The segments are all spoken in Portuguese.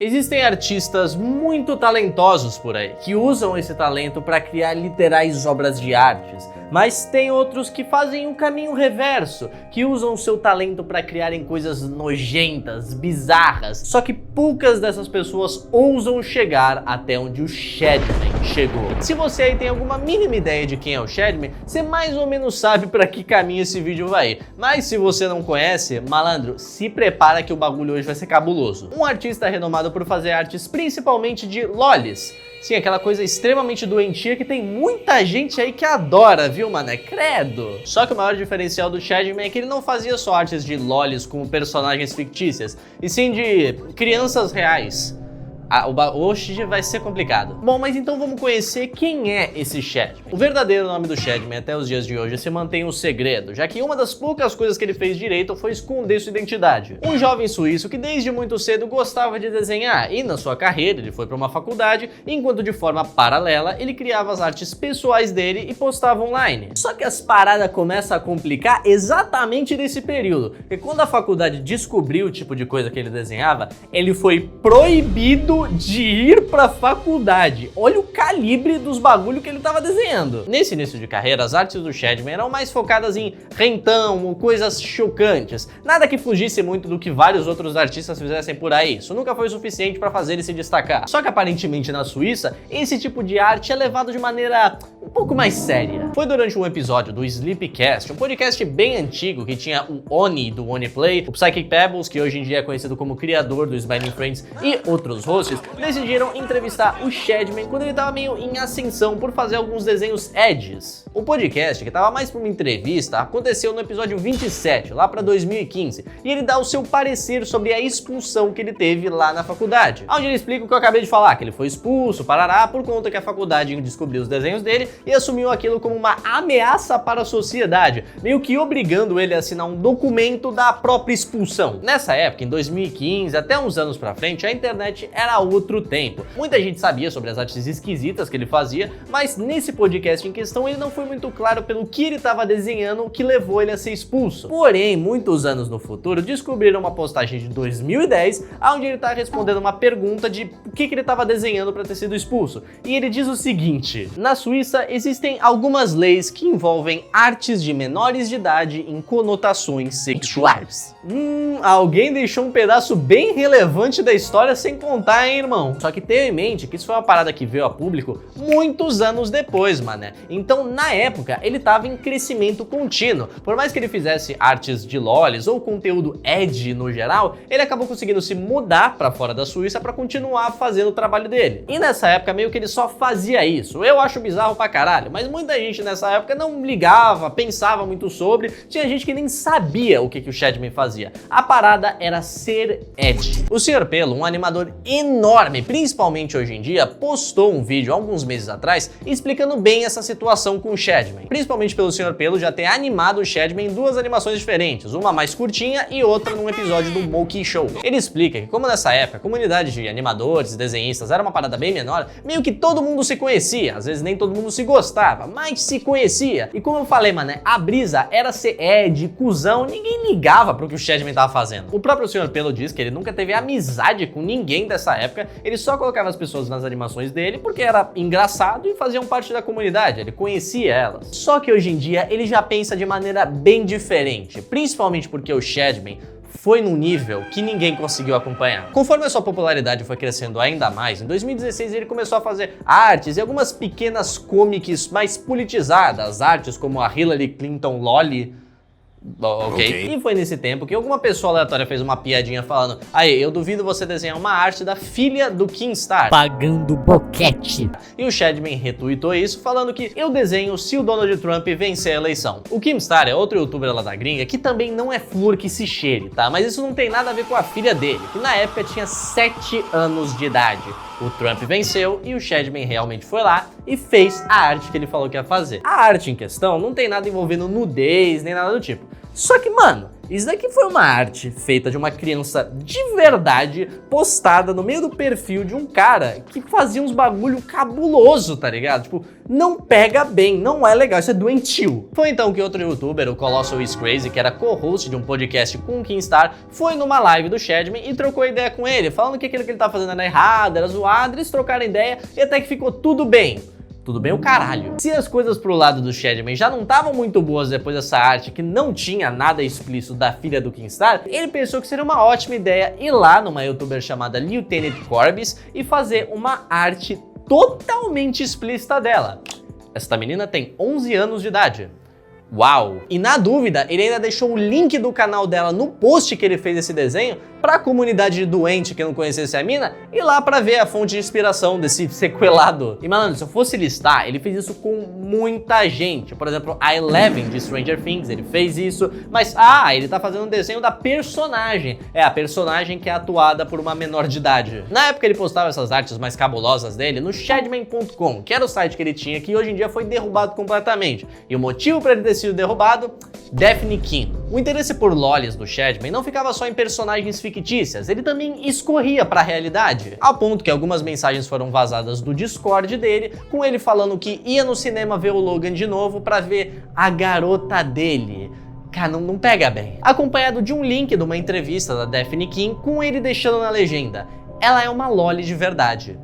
Existem artistas muito talentosos por aí, que usam esse talento para criar literais obras de artes, mas tem outros que fazem um caminho reverso, que usam o seu talento para criarem coisas nojentas, bizarras, só que poucas dessas pessoas ousam chegar até onde o Shadman chegou. Se você aí tem alguma mínima ideia de quem é o Shadman, você mais ou menos sabe para que caminho esse vídeo vai ir, mas se você não conhece, malandro, se prepara que o bagulho hoje vai ser cabuloso. Um artista renomado por fazer artes principalmente de lolis. Sim, aquela coisa extremamente doentia que tem muita gente aí que adora, viu, mané? Credo! Só que o maior diferencial do Shadman é que ele não fazia só artes de lolis com personagens fictícias, e sim de crianças reais. Hoje vai ser complicado. Bom, mas então vamos conhecer quem é esse Shadman. O verdadeiro nome do Shadman até os dias de hoje se mantém um segredo, já que uma das poucas coisas que ele fez direito foi esconder sua identidade. Um jovem suíço que desde muito cedo gostava de desenhar e na sua carreira ele foi para uma faculdade, enquanto de forma paralela ele criava as artes pessoais dele e postava online. Só que as paradas começam a complicar exatamente nesse período, porque quando a faculdade descobriu o tipo de coisa que ele desenhava, ele foi proibido de ir pra faculdade. Olha o calibre dos bagulho que ele tava desenhando. Nesse início de carreira, as artes do Shadman eram mais focadas em rentão ou coisas chocantes. Nada que fugisse muito do que vários outros artistas fizessem por aí. Isso nunca foi suficiente pra fazer ele se destacar. Só que aparentemente na Suíça, esse tipo de arte é levado de maneira um pouco mais séria. Foi durante um episódio do Sleepcast, um podcast bem antigo que tinha o Oni do Oniplay, o Psychic Pebbles, que hoje em dia é conhecido como criador do Smiling Friends, e outros hosts, decidiram entrevistar o Shadman quando ele estava meio em ascensão por fazer alguns desenhos edges. O podcast, que estava mais para uma entrevista, aconteceu no episódio 27, lá para 2015, e ele dá o seu parecer sobre a expulsão que ele teve lá na faculdade, onde ele explica o que eu acabei de falar, que ele foi expulso, parará, por conta que a faculdade descobriu os desenhos dele e assumiu aquilo como uma ameaça para a sociedade, meio que obrigando ele a assinar um documento da própria expulsão. Nessa época, em 2015, até uns anos pra frente, a internet era outro tempo. Muita gente sabia sobre as artes esquisitas que ele fazia, mas nesse podcast em questão ele não foi muito claro pelo que ele estava desenhando, o que levou ele a ser expulso. Porém, muitos anos no futuro, descobriram uma postagem de 2010, onde ele está respondendo uma pergunta de o que ele estava desenhando para ter sido expulso. E ele diz o seguinte: na Suíça existem algumas leis que envolvem artes de menores de idade em conotações sexuais. Alguém deixou um pedaço bem relevante da história sem contar, hein, irmão? Só que tenha em mente que isso foi uma parada que veio a público muitos anos depois, mané. Então, na época, ele tava em crescimento contínuo. Por mais que ele fizesse artes de lolis ou conteúdo edgy no geral, ele acabou conseguindo se mudar pra fora da Suíça pra continuar fazendo o trabalho dele. E nessa época, meio que ele só fazia isso. Eu acho bizarro pra caralho, mas muita gente nessa época não ligava, pensava muito sobre, tinha gente que nem sabia o que o Shadman fazia. A parada era ser edgy. O Sr. Pelo, um animador enorme, principalmente hoje em dia, postou um vídeo há alguns meses atrás explicando bem essa situação com o Shadman. Principalmente pelo Sr. Pelo já ter animado o Shadman em duas animações diferentes, uma mais curtinha e outra num episódio do Monkey Show. Ele explica que como nessa época a comunidade de animadores e desenhistas era uma parada bem menor, meio que todo mundo se conhecia, às vezes nem todo mundo se gostava, mas se conhecia. E como eu falei, mané, a brisa era ser edgy, cuzão, ninguém ligava pro que o Shadman tava fazendo. O próprio Sr. Pelo diz que ele nunca teve amizade com ninguém dessa época, ele só colocava as pessoas nas animações dele porque era engraçado e faziam parte da comunidade, ele conhecia elas. Só que hoje em dia ele já pensa de maneira bem diferente, principalmente porque o Shadman foi num nível que ninguém conseguiu acompanhar. Conforme a sua popularidade foi crescendo ainda mais, em 2016 ele começou a fazer artes e algumas pequenas comics mais politizadas, artes como a Hillary Clinton Loli. Ok. E foi nesse tempo que alguma pessoa aleatória fez uma piadinha falando: aí, eu duvido você desenhar uma arte da filha do Keemstar pagando boquete. E o Shadman retweetou isso falando que eu desenho se o Donald Trump vencer a eleição. O Keemstar é outro youtuber lá da gringa que também não é flor que se cheire, tá? Mas isso não tem nada a ver com a filha dele, que na época tinha 7 anos de idade. O Trump venceu e o Shadman realmente foi lá e fez a arte que ele falou que ia fazer. A arte em questão não tem nada envolvendo nudez nem nada do tipo. Só que, mano, Isso daqui foi uma arte feita de uma criança de verdade, postada no meio do perfil de um cara que fazia uns bagulho cabuloso, tá ligado? Tipo, não pega bem, não é legal, isso é doentio. Foi então que outro youtuber, o Colossal is Crazy, que era co-host de um podcast com o Keemstar, foi numa live do Shadman e trocou ideia com ele, falando que aquilo que ele tava fazendo era errado, era zoado, eles trocaram ideia e até que ficou tudo bem. Tudo bem o caralho. Se as coisas pro lado do Shadman já não estavam muito boas depois dessa arte que não tinha nada explícito da filha do Keemstar, ele pensou que seria uma ótima ideia ir lá numa youtuber chamada Lieutenant Corbis e fazer uma arte totalmente explícita dela. Esta menina tem 11 anos de idade. Uau! E na dúvida, ele ainda deixou o link do canal dela no post que ele fez esse desenho pra comunidade de doente que não conhecesse a mina ir lá pra ver a fonte de inspiração desse sequelado. E malandro, se eu fosse listar, ele fez isso com muita gente. Por exemplo, a Eleven de Stranger Things, ele fez isso. Mas, ele tá fazendo um desenho da personagem. É, a personagem que é atuada por uma menor de idade. Na época ele postava essas artes mais cabulosas dele no Shadman.com, que era o site que ele tinha, que hoje em dia foi derrubado completamente. E o motivo pra ele ter sido derrubado? Daphne King. O interesse por lolis do Shadman não ficava só em personagens fictícias, ele também escorria pra realidade. Ao ponto que algumas mensagens foram vazadas do Discord dele, com ele falando que ia no cinema ver o Logan de novo pra ver a garota dele. Cara, não pega bem. Acompanhado de um link de uma entrevista da Daphne King, com ele deixando na legenda: ela é uma loli de verdade.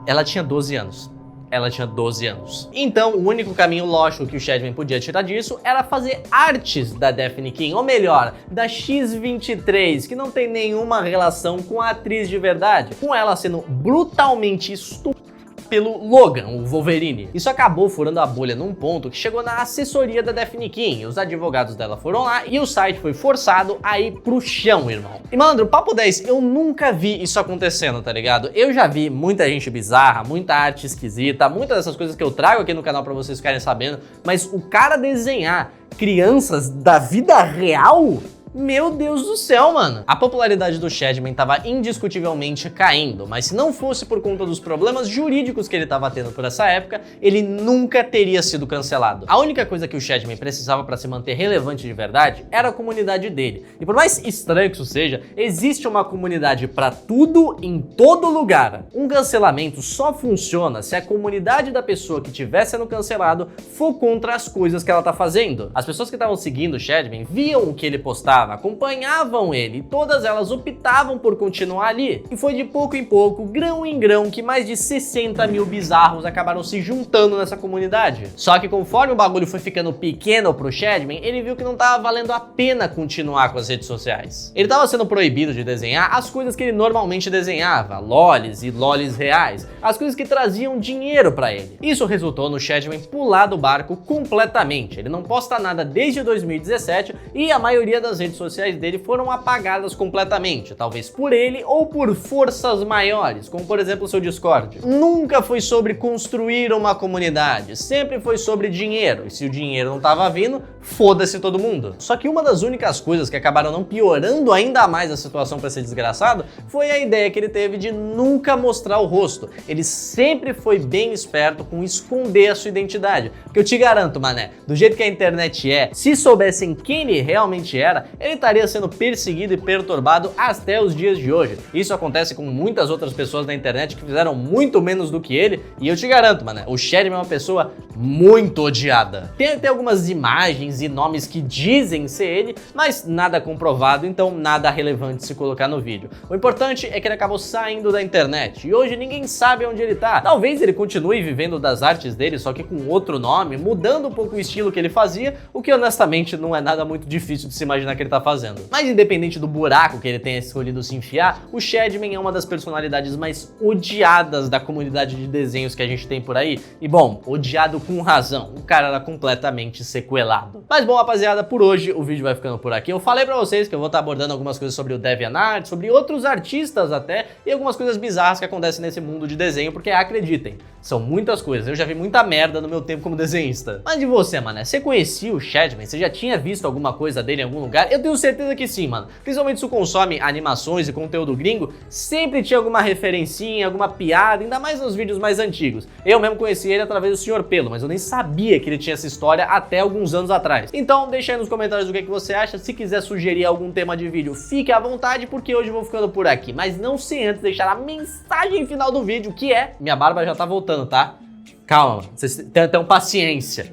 Ela tinha 12 anos. Ela tinha 12 anos. Então, o único caminho lógico que o Shadman podia tirar disso era fazer artes da Daphne King, ou melhor, da X-23, que não tem nenhuma relação com a atriz de verdade, com ela sendo brutalmente estuprada pelo Logan, o Wolverine. Isso acabou furando a bolha num ponto que chegou na assessoria da Daphne King. Os advogados dela foram lá e o site foi forçado a ir pro chão, irmão. E malandro, papo 10, eu nunca vi isso acontecendo, tá ligado? Eu já vi muita gente bizarra, muita arte esquisita, muitas dessas coisas que eu trago aqui no canal pra vocês ficarem sabendo, mas o cara desenhar crianças da vida real? Meu Deus do céu, mano. A popularidade do Shadman tava indiscutivelmente caindo, mas se não fosse por conta dos problemas jurídicos que ele tava tendo por essa época, ele nunca teria sido cancelado. A única coisa que o Shadman precisava para se manter relevante de verdade era a comunidade dele. E por mais estranho que isso seja, existe uma comunidade para tudo em todo lugar. Um cancelamento só funciona se a comunidade da pessoa que estiver sendo cancelado for contra as coisas que ela tá fazendo. As pessoas que estavam seguindo o Shadman viam o que ele postava, acompanhavam ele e todas elas optavam por continuar ali. E foi de pouco em pouco, grão em grão, que mais de 60 mil bizarros acabaram se juntando nessa comunidade. Só que conforme o bagulho foi ficando pequeno pro Shadman, ele viu que não tava valendo a pena continuar com as redes sociais. Ele tava sendo proibido de desenhar as coisas que ele normalmente desenhava, lolis e lolis reais, as coisas que traziam dinheiro pra ele. Isso resultou no Shadman pular do barco completamente. Ele não posta nada desde 2017 e a maioria das redes sociais dele foram apagadas completamente, talvez por ele ou por forças maiores, como por exemplo o seu Discord. Nunca foi sobre construir uma comunidade, sempre foi sobre dinheiro, e se o dinheiro não tava vindo, foda-se todo mundo. Só que uma das únicas coisas que acabaram não piorando ainda mais a situação pra ser desgraçado foi a ideia que ele teve de nunca mostrar o rosto. Ele sempre foi bem esperto com esconder a sua identidade, porque eu te garanto, mané, do jeito que a internet é, se soubessem quem ele realmente era, ele estaria sendo perseguido e perturbado até os dias de hoje. Isso acontece com muitas outras pessoas na internet que fizeram muito menos do que ele, e eu te garanto, mano, o Shadman é uma pessoa muito odiada. Tem até algumas imagens e nomes que dizem ser ele, mas nada comprovado, então nada relevante se colocar no vídeo. O importante é que ele acabou saindo da internet, e hoje ninguém sabe onde ele tá. Talvez ele continue vivendo das artes dele, só que com outro nome, mudando um pouco o estilo que ele fazia, o que honestamente não é nada muito difícil de se imaginar que ele tá fazendo. Mas independente do buraco que ele tenha escolhido se enfiar, o Shadman é uma das personalidades mais odiadas da comunidade de desenhos que a gente tem por aí. E bom, odiado com razão, o cara era completamente sequelado. Mas bom, rapaziada, por hoje o vídeo vai ficando por aqui. Eu falei pra vocês que eu vou estar abordando algumas coisas sobre o DeviantArt, sobre outros artistas até, e algumas coisas bizarras que acontecem nesse mundo de desenho, porque acreditem, são muitas coisas. Eu já vi muita merda no meu tempo como desenhista. Mas de você, mané, você conhecia o Shadman? Você já tinha visto alguma coisa dele em algum lugar? Eu tenho certeza que sim, mano. Principalmente se tu consome animações e conteúdo gringo, sempre tinha alguma referencinha, alguma piada, ainda mais nos vídeos mais antigos. Eu mesmo conheci ele através do Sr. Pelo, mas eu nem sabia que ele tinha essa história até alguns anos atrás. Então deixa aí nos comentários o que você acha. Se quiser sugerir algum tema de vídeo, fique à vontade, porque hoje eu vou ficando por aqui. Mas não sem antes deixar a mensagem final do vídeo, que é... Minha barba já tá voltando, tá? Calma, vocês tenham paciência.